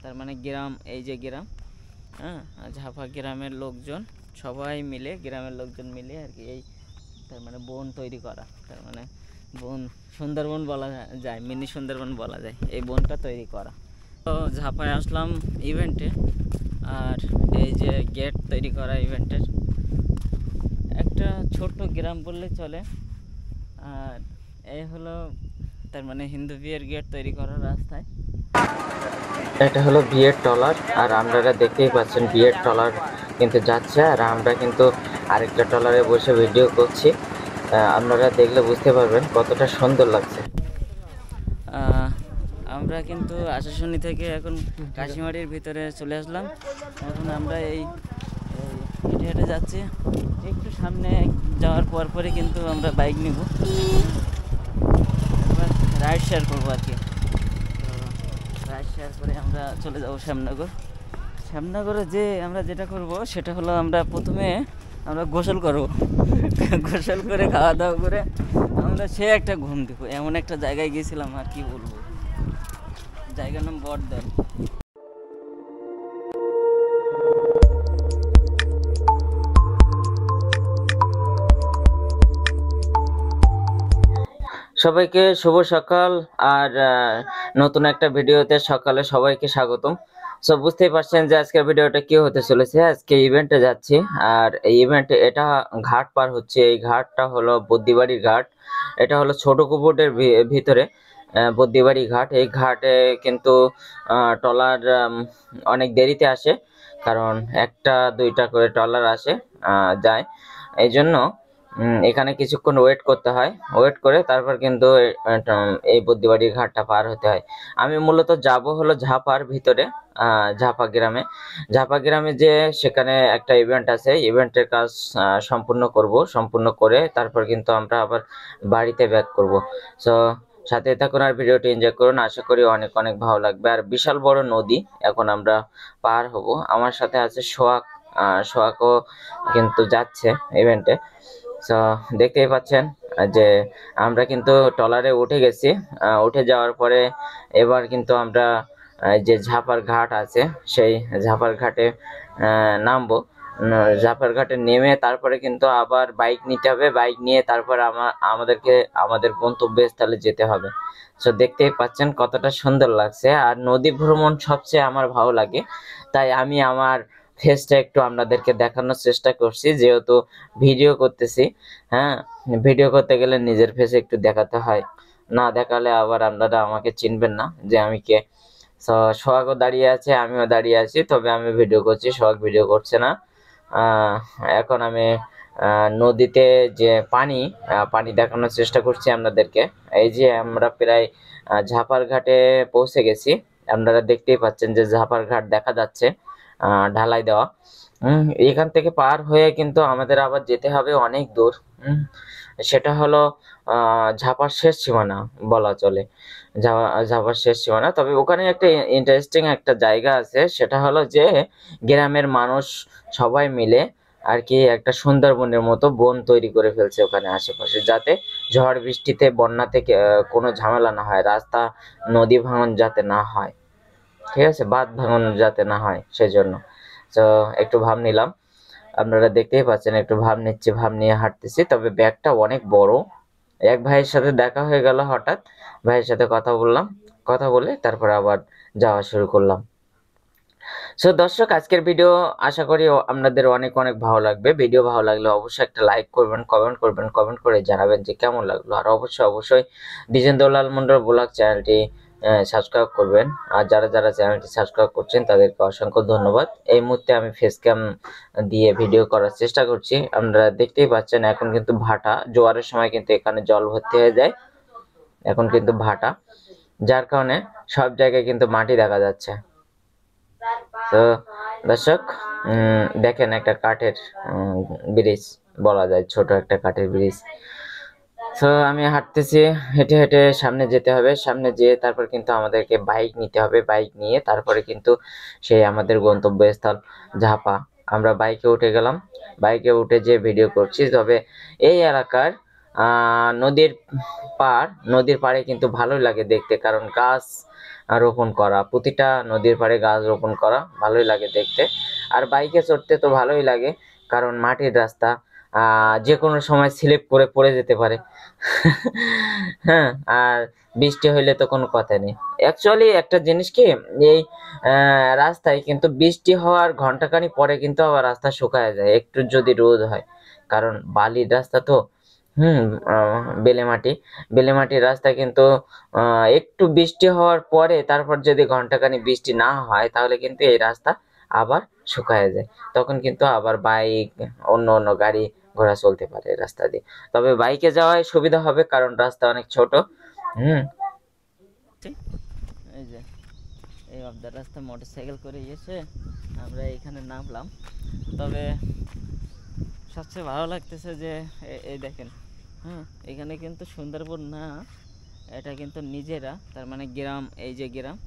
তার মানে গ্রাম, এই যে গ্রাম, হ্যাঁ, ঝাপা গ্রামের লোকজন সবাই মিলে, গ্রামের লোকজন মিলে আর কি এই তার মানে বন তৈরি করা, তার মানে বন, সুন্দরবন বলা যায়, মিনি সুন্দরবন বলা যায়, এই বনটা তৈরি করা। তো ঝাপায় আসলাম ইভেন্টে, আর এই যে গেট তৈরি করা ইভেন্টের, একটা ছোট্ট গ্রাম বললে চলে। আর এই হলো তার মানে হিন্দু বিয়ের গেট তৈরি করার রাস্তায়। এটা হলো বিয়ের ট্রলার, আর আপনারা দেখতেই পাচ্ছেন বিয়ের ট্রলার কিন্তু যাচ্ছে, আর আমরা কিন্তু আরেকটা ট্রলারে বসে ভিডিও করছি। আপনারা দেখলে বুঝতে পারবেন কতটা সুন্দর লাগছে। আমরা কিন্তু আশাশুনি থেকে এখন কাশিমারির ভিতরে চলে আসলাম। এখন আমরা এই হেঁটে হেঁটে যাচ্ছি। একটু সামনে যাওয়ার পরই কিন্তু আমরা বাইক নিব, এবার রাইড শেয়ার করবো আর কি। তো রাইড শেয়ার করে আমরা চলে যাবো শ্যামনগর। শ্যামনগরে যে আমরা যেটা করব সেটা হলো, আমরা প্রথমে আমরা গোসল করব। গোসল করে খাওয়া দাওয়া করে আমরা সে একটা ঘুম দিব। এমন একটা জায়গায় গিয়েছিলাম, আর কি বলবো, জায়গার নাম বটদ্বার। সবাইকে শুভ সকাল, আর নতুন একটা ভিডিওতে সকালে সবাইকে স্বাগতম। সো বুঝতেই পারছেন যে আজকের ভিডিওটা কি হতে চলেছে। আজকে ইভেন্টে যাচ্ছি, আর এই ইভেন্টে এটা ঘাট পার হচ্ছে। এই ঘাটটা হলো বদ্দিবাড়ির ঘাট। এটা হলো ছোট কুপুরের ভিতরে বদ্দিবাড়ি ঘাট। এই ঘাটে কিন্তু ট্রলার অনেক দেরিতে আসে, কারণ একটা দুইটা করে ট্রলার আসে যায়। এই জন্য এখানে কিছুক্ষণ ওয়েট করতে হয়, ওয়েট করে তারপর কিন্তু এই বদ্দিবাড়ির ঘাটটা পার হতে হয়। আমি মূলত যাব হলো ঝাপার ভিতরে, ঝাপা গ্রামে। ঝাপা গ্রামে যে সেখানে একটা ইভেন্ট আছে, ইভেন্টের কাজ সম্পূর্ণ করে তারপর কিন্তু আমরা আবার বাড়িতে ব্যাক করব। সো সাথে থাকুন আর ভিডিওটি এনজয় করুন, আশা করি অনেক অনেক ভালো লাগবে। আর বিশাল বড় নদী এখন আমরা পার হব। আমার সাথে আছে সোহাগ, সোহাগও কিন্তু যাচ্ছে ইভেন্টে। তো দেখতেই পাচ্ছেন যে আমরা কিন্তু ট্রলারে উঠে গেছি। উঠে যাওয়ার পরে এবার কিন্তু আমরা যে ঝাপার ঘাট আছে সেই ঝাপার ঘাটে নামবো। ঝাপার ঘাটে নেমে তারপরে কিন্তু আবার বাইক নিতে হবে, বাইক নিয়ে তারপর আমাদেরকে আমাদের গন্তব্যস্থলে যেতে হবে। তো দেখতেই পাচ্ছেন কতটা সুন্দর লাগছে। আর নদী ভ্রমণ সবচেয়ে আমার ভালো লাগে, তাই আমি আমার ফেসটা একটু আপনাদেরকে দেখানোর চেষ্টা করছি, যেহেতু ভিডিও করতেছি। হ্যাঁ, ভিডিও করতে গেলে নিজের ফেস একটু দেখাতে হয়, না দেখালে আবার আপনারা আমাকে চিনবেন না যে আমি কে। তো সোহাগও দাঁড়িয়ে আছে, আমিও দাঁড়িয়ে আছি, তবে আমি ভিডিও করছি, সোহাগ ভিডিও করছে না। এখন আমি নদীতে যে পানি দেখানোর চেষ্টা করছি আপনাদেরকে। এই যে আমরা প্রায় ঝাপার ঘাটে পৌঁছে গেছি। আপনারা দেখতেই পাচ্ছেন যে ঝাপার ঘাট দেখা যাচ্ছে, ঢালাই দেওয়া। এখান থেকে পার হয়ে কিন্তু আমাদের আবার যেতে হবে অনেক দূর। সেটা হলো ঝাপার শেষ সীমানা বলা চলে, ঝাপার শেষ সীমানা। তবে ওখানে একটা ইন্টারেস্টিং একটা জায়গা আছে, সেটা হলো যে গ্রামের মানুষ সবাই মিলে আর কি একটা সুন্দরবনের মতো বন তৈরি করে ফেলছে ওখানে আশেপাশে, যাতে ঝড় বৃষ্টিতে বন্যা থেকে কোনো ঝামেলা না হয়, রাস্তা নদী ভাঙন যাতে না হয়, ঠিক আছে, বাঁধ ভাঙন যাতে না হয় সেজন্য। তো একটু ভাব নিলাম, আপনারা দেখতেই পাচ্ছেন একটু ভাব নিচ্ছি, ভাব নিয়ে হাঁটতেছি। তবে ব্যাগটা অনেক বড়। এক ভাইয়ের সাথে দেখা হয়ে গেল হঠাৎ, ভাইয়ের সাথে কথা বললাম, কথা বলে তারপর আবার যাওয়া শুরু করলাম। সো দর্শক, আজকের ভিডিও আশা করি আপনাদের অনেক অনেক ভালো লাগবে। ভিডিও ভালো লাগলে অবশ্যই একটা লাইক করবেন, কমেন্ট করে জানাবেন যে কেমন লাগলো। আর অবশ্যই দ্বিজেন্দ্রলাল মন্ডল ব্লগ চ্যানেলটি সাবস্ক্রাইব করবেন। আর যারা যারা চ্যানেলটি সাবস্ক্রাইব করছেন তাদেরকে অসংখ্য ধন্যবাদ। এই মুহূর্তে আমি ফেস ক্যাম দিয়ে ভিডিও করার চেষ্টা করছি। আপনারা দেখতেই পাচ্ছেন এখন কিন্তু ভাটা, জোয়ারের সময় কিন্তু এখানে জল ভর্তি হয়ে যায়। এখন কিন্তু ভাটা, যার কারণে সব জায়গায় কিন্তু মাটি দেখা যাচ্ছে। তো দর্শক দেখেন একটা কাঠের ব্রিজ বলা যায়, ছোট একটা কাঠের ব্রিজ। তো আমি হাঁটতেছি, হেঁটে হেঁটে সামনে যেতে হবে, সামনে যেয়ে তারপর কিন্তু আমাদেরকে বাইক নিতে হবে, বাইক নিয়ে তারপরে কিন্তু সেই আমাদের গন্তব্যস্থল ঝাপা। আমরা বাইকে উঠে গেলাম, বাইকে উঠে যে ভিডিও করছি। তবে এই এলাকার নদীর নদীর পাড়ে কিন্তু ভালোই লাগে দেখতে, কারণ গাছ রোপণ করা, প্রতিটা নদীর পাড়ে গাছ রোপণ করা ভালোই লাগে দেখতে। আর বাইকে চড়তে তো ভালোই লাগে, কারণ মাটির রাস্তা, যে কোনো সময় স্লিপ করে পড়ে যেতে পারে। হ্যাঁ, আর বৃষ্টি হইলে তো কোনো কথা নেই। অ্যাকচুয়ালি একটা জিনিস কি, এই রাস্তায় কিন্তু বৃষ্টি হওয়ার ঘন্টাখানি পরে কিন্তু আবার রাস্তা শুকায় যায় একটু যদি রোদ হয়, কারণ বালির রাস্তা তো। বেলে মাটির রাস্তা কিন্তু একটু বৃষ্টি হওয়ার পরে তারপর যদি ঘন্টাখানি বৃষ্টি না হয় তাহলে কিন্তু এই রাস্তা আবার শুকায় যায়, তখন কিন্তু আবার বাইক অন্য অন্য গাড়ি ঘোড়া চলতে পারে এই রাস্তা দিয়ে। তবে বাইকে যাওয়ায় সুবিধা হবে, কারণ রাস্তা অনেক ছোট। এই যে এই অর্ধেক রাস্তা মোটরসাইকেল করে এসে আমরা এখানে নামলাম। তবে সবচেয়ে ভালো লাগতেছে যে এই দেখেন, এখানে কিন্তু সুন্দরবন না, এটা কিন্তু নিজেরা, তার মানে গ্রাম, এই যে গ্রাম,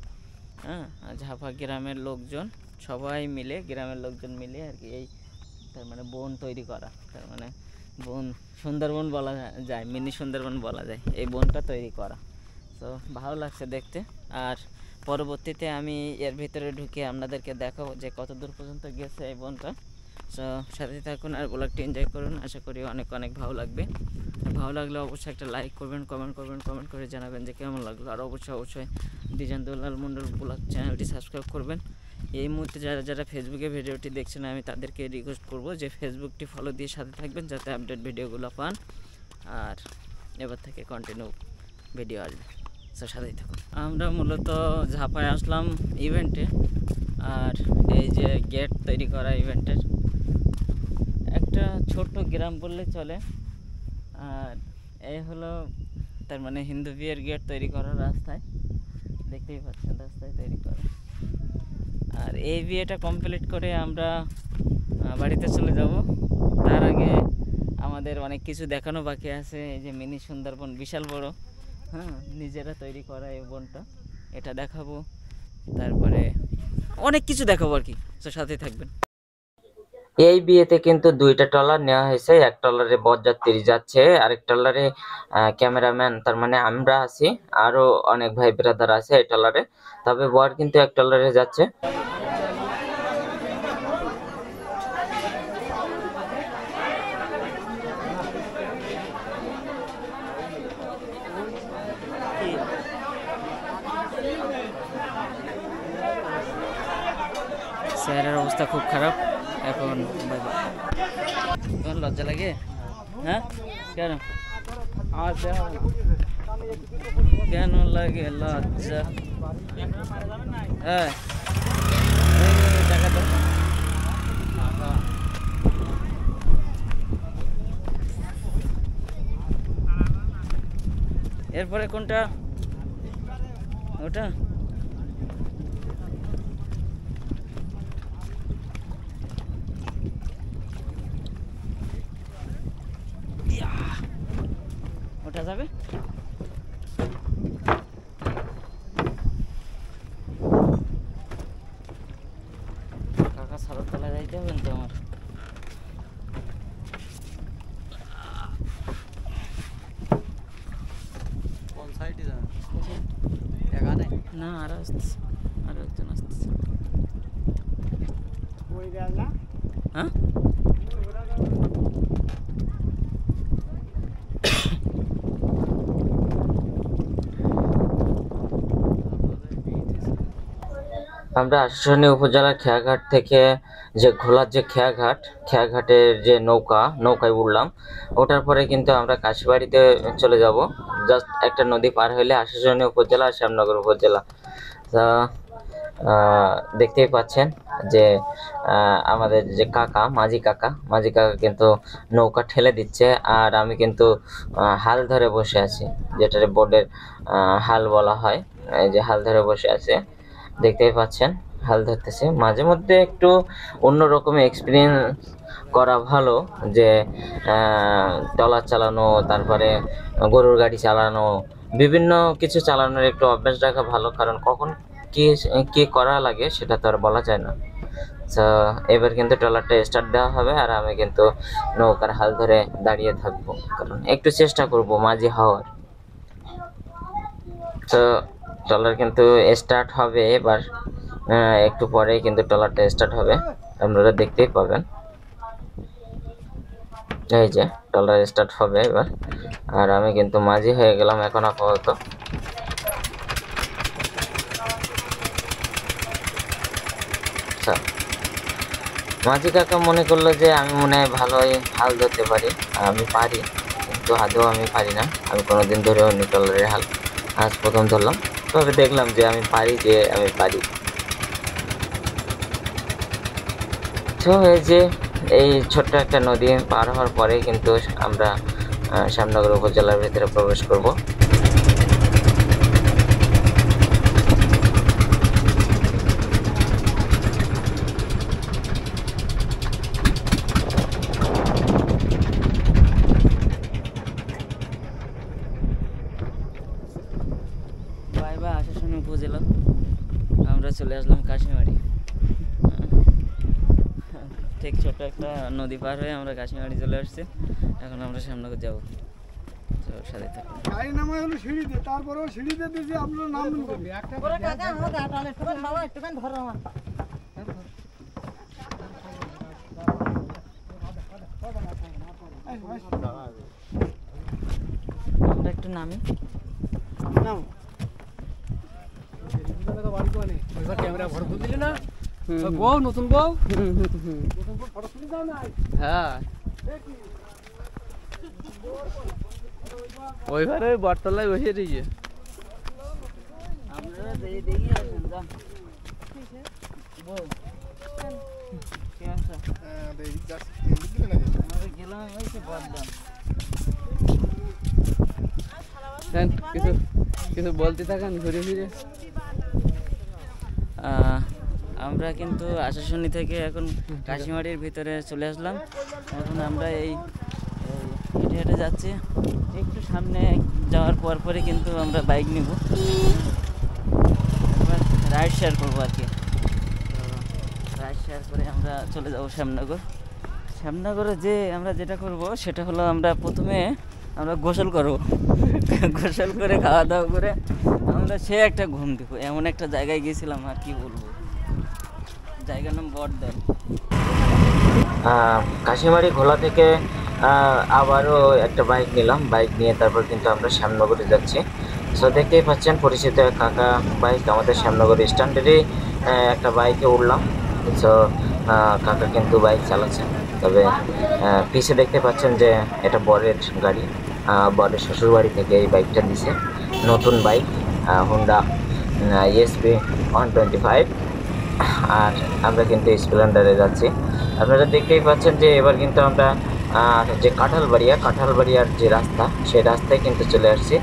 ঝাপা গ্রামের লোকজন সবাই মিলে, গ্রামের লোকজন মিলে আর কি এই তার মানে বন তৈরি করা, তার মানে বন সুন্দরবন বলা যায়, মিনি সুন্দরবন বলা যায়, এই বনটা তৈরি করা। তো ভালো লাগছে দেখতে। আর পরবর্তীতে আমি এর ভিতরে ঢুকে আপনাদেরকে দেখাবো যে কত দূর পর্যন্ত গেছে এই বনটা। সো সাথে থাকুন আর ব্লগটি এনজয় করুন, আশা করি অনেক অনেক ভালো লাগবে। ভালো লাগলে অবশ্যই একটা লাইক করবেন, কমেন্ট করে জানাবেন যে কেমন লাগলো। আর অবশ্যই ডিজাইন দুলাল মন্ডল ব্লগ চ্যানেলটি সাবস্ক্রাইব করবেন। এই মুহূর্তে যারা ফেসবুকে ভিডিওটি দেখছেন, আমি তাদেরকে রিকোয়েস্ট করব যে ফেসবুকটি ফলো দিয়ে সাথে থাকবেন, যাতে আপডেট ভিডিওগুলো পান। আর এবার থেকে কন্টিনিউ ভিডিও আসবে, সো সাথেই থাকুন। আমরা মূলত ঝাপায় আসলাম ইভেন্টে, আর এই যে গেট তৈরি করা ইভেন্টের, একটা ছোট্ট গ্রাম বললে চলে। আর এই হলো তার মানে হিন্দু বিয়ের গেট তৈরি করা রাস্তায়, দেখতেই পাচ্ছেন রাস্তায় তৈরি করা। আর এই বিয়েটা কমপ্লিট করে আমরা বাড়িতে চলে যাব। তার আগে আমাদের অনেক কিছু দেখানো বাকি আছে। এই যে মিনি সুন্দরবন বিশাল বড়, নিজেরা তৈরি করা এই বনটা, এটা দেখাবো। তারপরে অনেক কিছু দেখাবো আর কি, তো সাথে থাকবেন। এই বিয়েতে কিন্তু দুইটা ট্রলার নেওয়া হয়েছে, এক ট্রলারে বরযাত্রী যাচ্ছে, আরেক ট্রলারে ক্যামেরাম্যান, তার মানে আমরা আছি, আরো অনেক ভাই ব্রাদার আছে এই ট্রলারে। তবে বর কিন্তু এক ট্রলারে যাচ্ছে। শহরের অবস্থা খুব খারাপ এখন। তোমার লজ্জা লাগে? হ্যাঁ, কেন কেন লাগে লজ্জা? হ্যাঁ, টাকা দাও। এরপরে কোনটা? ওটা ওটা যাবে। কাকা সারোর তলায় যাইতে হবে তো আমার। কোন সাইডে যান? এখানে না, আরো আসতেছে, আরো একজন আসতেছে। হ্যাঁ, আমরা আশুশানী উপজেলার খেয়াঘাট থেকে যে ঘোলার যে খেয়াঘাটের যে নৌকায় উঠলাম। ওঠার পরে কিন্তু আমরা কাশিবাড়িতে চলে যাব। জাস্ট একটা নদী পার হইলে আশুশানী উপজেলা আর শ্যামনগর উপজেলা। তা দেখতেই পাচ্ছেন যে আমাদের যে মাঝি কাকা কিন্তু নৌকা ঠেলে দিচ্ছে, আর আমি কিন্তু হাল ধরে বসে আছি, যেটারে বোর্ডের হাল বলা হয়। এই যে হাল ধরে বসে আছে, দেখতেই পাচ্ছেন হাল ধরতেছে। মাঝে মধ্যে একটু অন্যরকম এক্সপিরিয়েন্স করা ভালো, যে ট্রলার চালানো, তারপরে গরুর গাড়ি চালানো, বিভিন্ন কিছু চালানোর একটু অভ্যাস রাখা ভালো, কারণ কখন কি কি করা লাগে সেটা তো আর বলা যায় না। তো এবার কিন্তু ট্রলারটা স্টার্ট দেওয়া হবে আর আমি কিন্তু নৌকার হাল ধরে দাঁড়িয়ে থাকবো, কারণ একটু চেষ্টা করব মাঝি হওয়ার। তো ট্রলার কিন্তু স্টার্ট হবে এবার, একটু পরেই কিন্তু ট্রলারটা স্টার্ট হবে, আপনারা দেখতেই পাবেন। এই যে ট্রলার স্টার্ট হবে এবার, আর আমি কিন্তু মাঝি হয়ে গেলাম এখন আপাতত। আচ্ছা, মাঝি কাকা মনে করলো যে আমি মনে হয় ভালোই হাল ধরতে পারি, আর আমি পারি, কিন্তু আদৌ আমি পারি না। আমি কোনোদিন ধরে অন্য ট্রলারের হাল আজ প্রথম ধরলাম, তবে দেখলাম যে আমি পারি। তো এই যে এই ছোট্ট একটা নদী পার হওয়ার পরে কিন্তু আমরা শ্যামনগর উপজেলার ভিতরে প্রবেশ করব। বাই বাই আশাশুনি উপজেলা, আমরা চলে আসলাম কাশিমারি। ঠিক ছোট একটা নদী পার হয়ে আমরা কাশিমারি চলে আসছি, এখন আমরা শ্যামনগর যাবো। তো সাথে থাকুন। গাড়ি নামাই হলো সিঁড়িতে, তারপরেও সিঁড়িতে দিয়েছি আপনারা নামবেন কোথায়? আমরা একটু নামি। ক্যামেরা ভর দিলি না? বউ নতুন বউ ফটো তুলে দাও না। হ্যাঁ ওইবারে বটতলায় বসে রয়েছে। আপনারা দেখি আসেন যান। বউ কি আছে? আমরা গেলাম ওই যে বদলাম। কিছু কিছু বলতে থাকেন ঘুরে ফিরে। আমরা কিন্তু আশাশুনি থেকে এখন কাশিমারির ভিতরে চলে আসলাম। এখন আমরা এই হেঁটে হেঁটে যাচ্ছি, একটু সামনে যাওয়ার পরই কিন্তু আমরা বাইক নিব, এবার রাইড শেয়ার করবো আর কি। তো রাইড শেয়ার করে আমরা চলে যাবো শ্যামনগরে। যে আমরা যেটা করব সেটা হলো আমরা প্রথমে আমরা গোসল করব। গোসল করে খাওয়া দাওয়া করে আমরা সে একটা ঘুম দিব, এমন একটা জায়গায় গেছিলাম আর কি বলবো, জায়গার নাম বটদল। কাশিমারি ঘোলা থেকে আবারও একটা বাইক নিলাম, বাইক নিয়ে তারপর কিন্তু আমরা শ্যামনগরে যাচ্ছি। সো দেখতেই পাচ্ছেন পরিচিত কাকা বাইক, আমাদের শ্যামনগর স্ট্যান্ডেরই একটা বাইকে উঠলাম। সো কাকা কিন্তু বাইক চালাচ্ছেন, তবে পিছে দেখতে পাচ্ছেন যে এটা বরের গাড়ি, বরের শ্বশুর বাড়ি থেকে এই বাইকটা দিছে, নতুন বাইক হোন্ডা ESP 125। আর আমরা কিন্তু স্প্লেন্ডারে যাচ্ছি। আপনারা দেখতেই পাচ্ছেন যে এবার কিন্তু আমরা যে কাঁঠালবাড়িয়ার যে রাস্তা, সেই রাস্তায় কিন্তু চলে আসছি।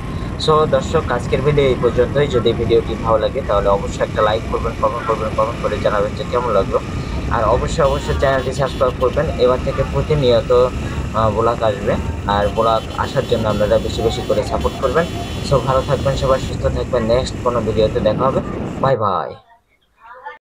সো দর্শক, আজকের ভিডিও এই পর্যন্তই। যদি ভিডিওটি ভালো লাগে তাহলে অবশ্যই একটা লাইক করবেন, কমেন্ট করে জানাবেন যে কেমন লাগলো। আর অবশ্যই চ্যানেলটি সাবস্ক্রাইব করবেন। এবার থেকে প্রতিনিয়ত ব্লগ আসবে, আর ব্লগ আসার জন্য আপনারা বেশি বেশি করে সাপোর্ট করবেন। সো ভালো থাকবেন সবাই, সুস্থ থাকবেন। নেক্সট কোনো ভিডিওতে দেখা হবে। Bye bye.